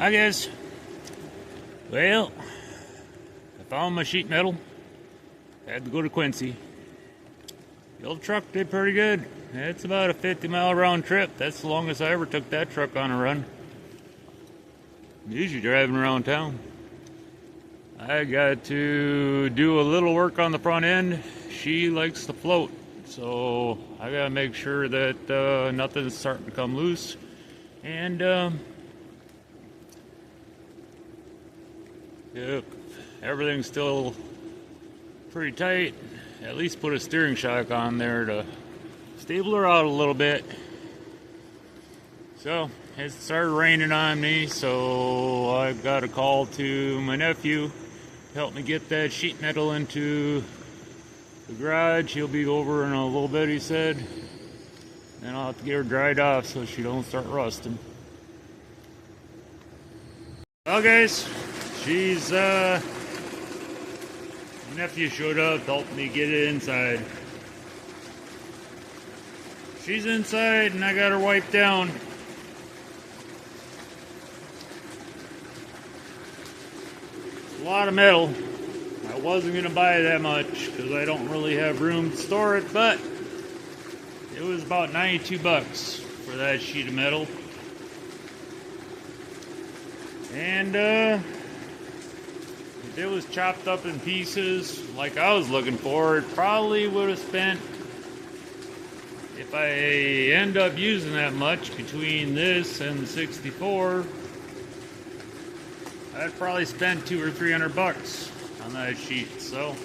Hi guys. Well, I found my sheet metal. Had to go to Quincy. The old truck did pretty good. It's about a 50-mile round trip. That's the longest I ever took that truck on a run. Usually driving around town. I got to do a little work on the front end. She likes to float, so I gotta make sure that nothing's starting to come loose. And yep, everything's still pretty tight. At least put a steering shock on there to stable her out a little bit. So it started raining on me, so I got a call to my nephew to help me get that sheet metal into the garage. He'll be over in a little bit, he said. And I'll have to get her dried off so she don't start rusting. Well guys, she's my nephew showed up, helped me get it inside. She's inside and I got her wiped down. A lot of metal. I wasn't gonna buy that much because I don't really have room to store it, but it was about 92 bucks for that sheet of metal. And if it was chopped up in pieces like I was looking for, it probably would have spent, if I end up using that much between this and the 64, I'd probably spend $200 or $300 on that sheet. So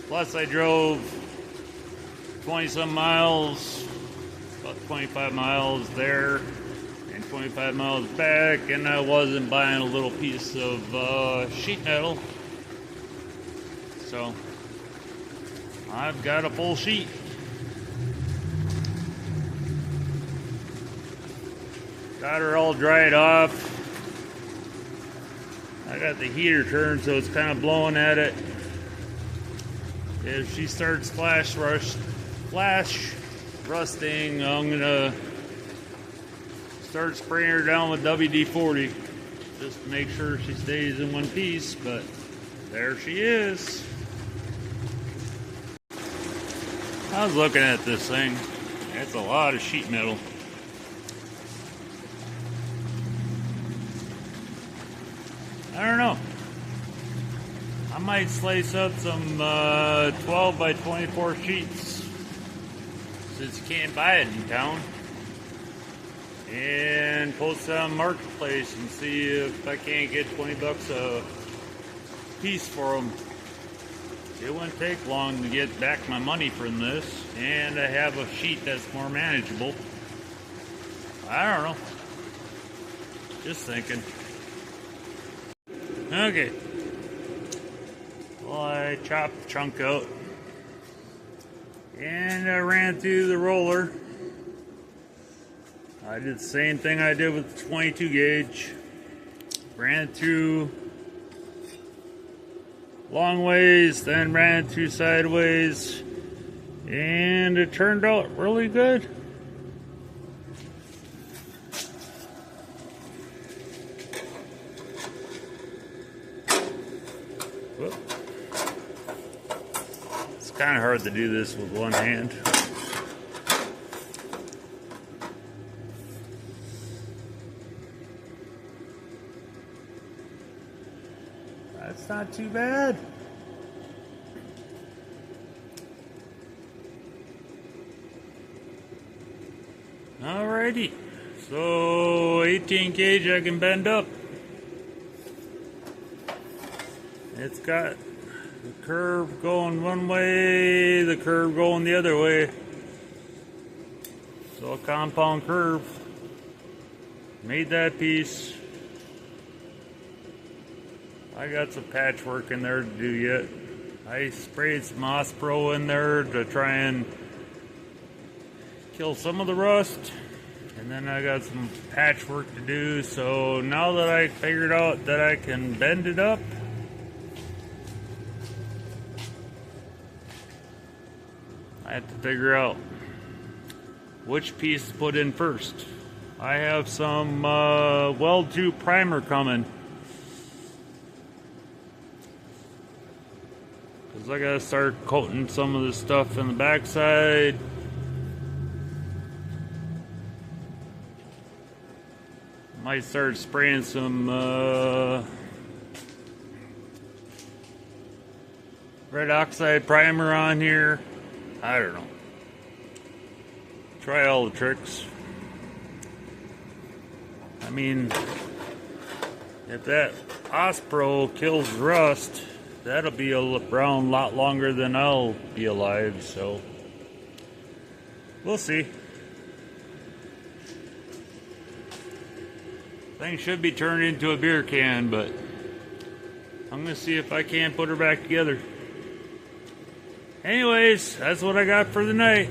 plus I drove 20 some miles, about 25 miles there and 25 miles back, and I wasn't buying a little piece of sheet metal, so I've got a full sheet. Got her all dried off. I got the heater turned so it's kind of blowing at it. If she starts flash rusting, I'm gonna start spraying her down with WD-40 just to make sure she stays in one piece. But there she is. I was looking at this thing. It's a lot of sheet metal. I don't know. I might slice up some 12 by 24 sheets, since you can't buy it in town, and post it on Marketplace and see if I can't get 20 bucks a piece for them. It wouldn't take long to get back my money from this, and I have a sheet that's more manageable. I don't know. Just thinking. Okay. Well, I chopped the chunk out and I ran through the roller. I did the same thing I did with the 22 gauge. Ran it through long ways, then ran it through sideways, and it turned out really good. It's kind of hard to do this with one hand. That's not too bad. Alrighty, so 18 gauge I can bend up. It's got the curve going one way, the curve going the other way. So a compound curve. Made that piece. I got some patchwork in there to do yet. I sprayed some Moss Pro in there to try and kill some of the rust. And then I got some patchwork to do. So now that I figured out that I can bend it up, I have to figure out which piece to put in first. I have some Weld 2 primer coming. Because I gotta start coating some of this stuff in the backside. Might start spraying some red oxide primer on here. I don't know. Try all the tricks. I mean, if that Ospro kills rust, that'll be around a lot longer than I'll be alive, so we'll see. Thing should be turned into a beer can, but I'm gonna see if I can't put her back together. Anyways, that's what I got for the night.